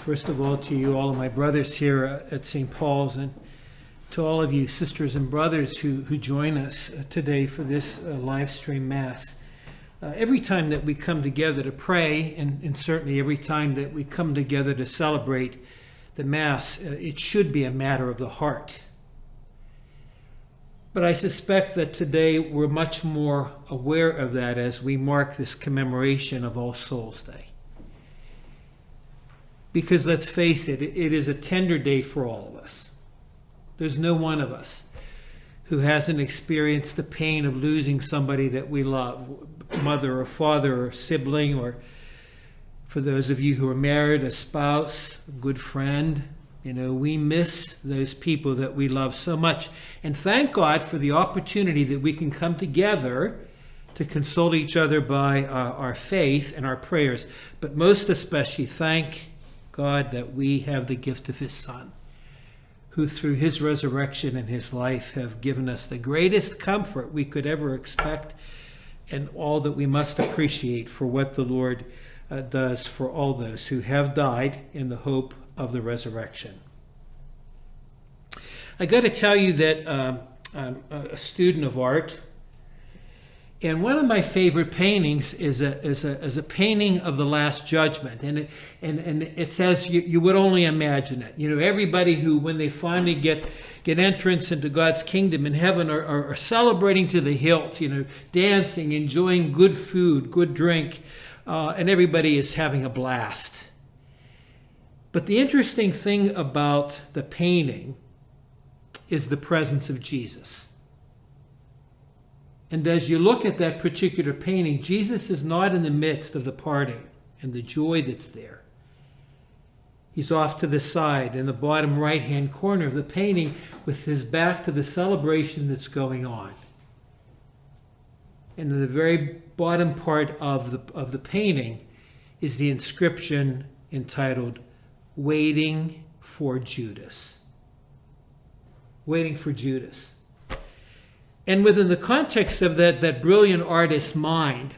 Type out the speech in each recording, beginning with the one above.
First of all, to you, all of my brothers here at St. Paul's, and to all of you sisters and brothers who join us today for this live stream Mass. Every time that we come together to pray, and certainly every time that we come together to celebrate the Mass, it should be a matter of the heart. But I suspect that today we're much more aware of that as we mark this commemoration of All Souls Day. Because let's face it, it is a tender day for all of us. There's no one of us who hasn't experienced the pain of losing somebody that we love, mother or father or sibling, or for those of you who are married, a spouse, a good friend. You know, we miss those people that we love so much. And thank God for the opportunity that we can come together to console each other by our faith and our prayers. But most especially, thank God that we have the gift of His Son, who through His resurrection and His life have given us the greatest comfort we could ever expect, and all that we must appreciate for what the Lord does for all those who have died in the hope of the resurrection. I got to tell you that I'm a student of art, and one of my favorite paintings is a painting of the Last Judgment, and it's as you would only imagine it. You know, everybody who, when they finally get entrance into God's kingdom in heaven, are celebrating to the hilt. You know, dancing, enjoying good food, good drink, and everybody is having a blast. But the interesting thing about the painting is the presence of Jesus. And as you look at that particular painting, Jesus is not in the midst of the parting and the joy that's there. He's off to the side in the bottom right-hand corner of the painting with his back to the celebration that's going on. And in the very bottom part of the painting is the inscription entitled, "Waiting for Judas." Waiting for Judas. And within the context of that brilliant artist's mind,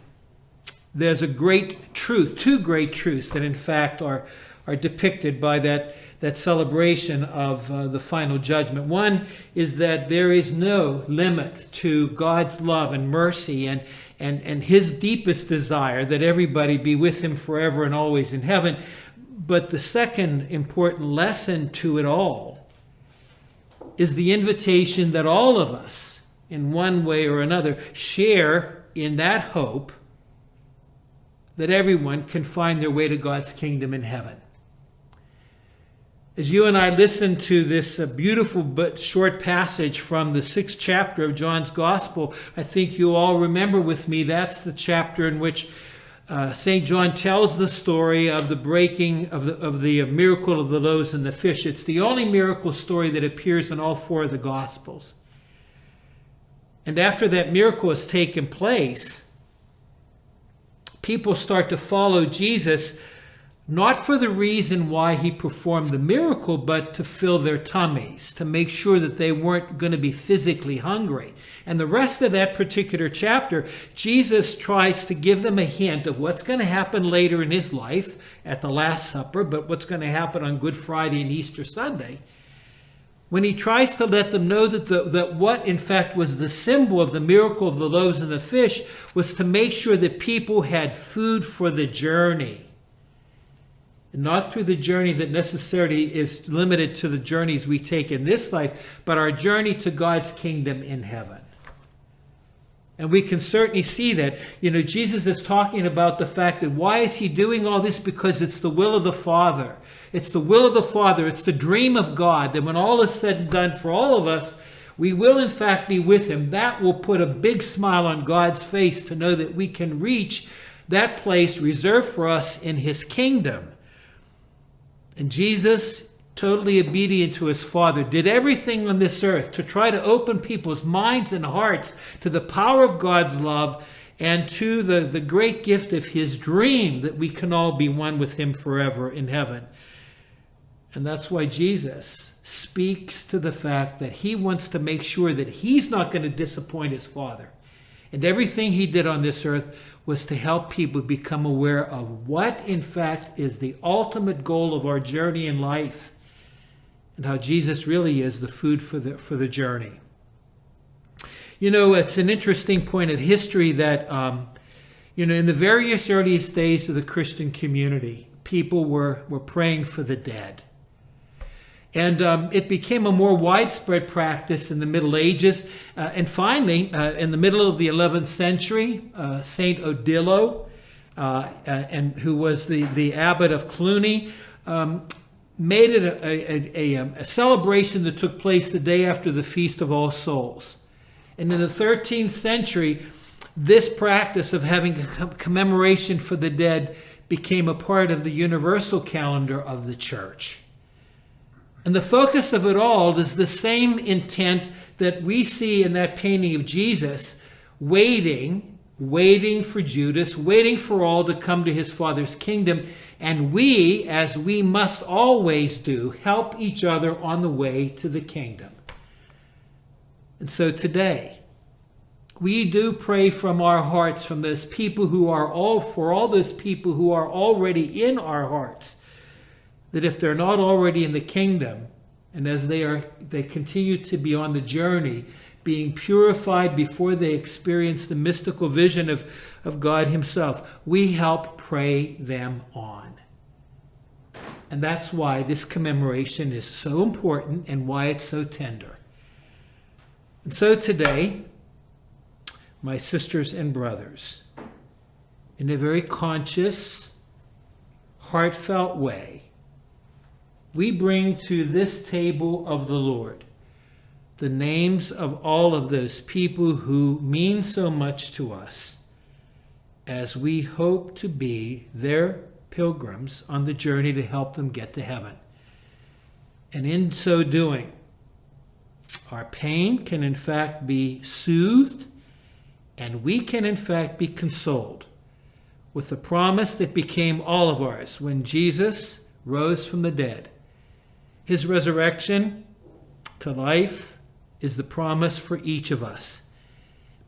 there's a great truth, two great truths that in fact are depicted by that celebration of the final judgment. One is that there is no limit to God's love and mercy and His deepest desire that everybody be with Him forever and always in heaven. But the second important lesson to it all is the invitation that all of us, in one way or another, share in that hope that everyone can find their way to God's kingdom in heaven. As you and I listen to this beautiful but short passage from the 6th chapter of John's Gospel, I think you all remember with me that's the chapter in which St. John tells the story of the breaking of the miracle of the loaves and the fish. It's the only miracle story that appears in all 4 of the Gospels. And after that miracle has taken place, people start to follow Jesus, not for the reason why He performed the miracle, but to fill their tummies, to make sure that they weren't going to be physically hungry. And the rest of that particular chapter, Jesus tries to give them a hint of what's going to happen later in His life at the Last Supper, but what's going to happen on Good Friday and Easter Sunday, when He tries to let them know that what in fact was the symbol of the miracle of the loaves and the fish was to make sure that people had food for the journey. And not through the journey that necessarily is limited to the journeys we take in this life, but our journey to God's kingdom in heaven. And we can certainly see that. You know, Jesus is talking about the fact that why is He doing all this? Because it's the will of the Father. It's the will of the Father. It's the dream of God that when all is said and done for all of us, we will in fact be with Him. That will put a big smile on God's face to know that we can reach that place reserved for us in His kingdom. And Jesus, totally obedient to His Father, did everything on this earth to try to open people's minds and hearts to the power of God's love and to the great gift of His dream that we can all be one with Him forever in heaven. And that's why Jesus speaks to the fact that He wants to make sure that He's not going to disappoint His Father. And everything he did on this earth was to help people become aware of what, in fact, is the ultimate goal of our journey in life, and how Jesus really is the food for the journey. You know, it's an interesting point of history that, in the various earliest days of the Christian community, people were praying for the dead. And it became a more widespread practice in the Middle Ages. And finally, in the middle of the 11th century, Saint Odilo, who was the abbot of Cluny, made it a celebration that took place the day after the Feast of All Souls. And in the 13th century, this practice of having a commemoration for the dead became a part of the universal calendar of the church. And the focus of it all is the same intent that we see in that painting of Jesus, waiting for Judas, waiting for all to come to his Father's kingdom. And we, as we must always do, help each other on the way to the kingdom. And so today, we do pray from our hearts, from those people who are all those people who are already in our hearts, that if they're not already in the kingdom, and as they continue to be on the journey, being purified before they experience the mystical vision of God himself, we help pray them on. And that's why this commemoration is so important and why it's so tender. And so today, my sisters and brothers, in a very conscious, heartfelt way, we bring to this table of the Lord the names of all of those people who mean so much to us, as we hope to be their pilgrims on the journey to help them get to heaven. And in so doing, our pain can in fact be soothed, and we can in fact be consoled with the promise that became all of ours when Jesus rose from the dead. His resurrection to life is the promise for each of us.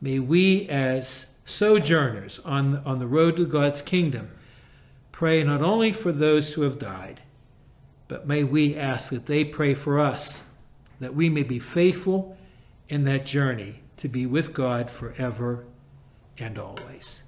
May we, as sojourners on the road to God's kingdom, pray not only for those who have died, but may we ask that they pray for us, that we may be faithful in that journey to be with God forever and always.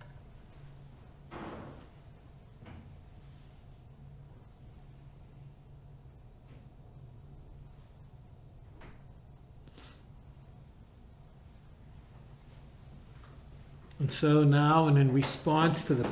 And so now, and in response to the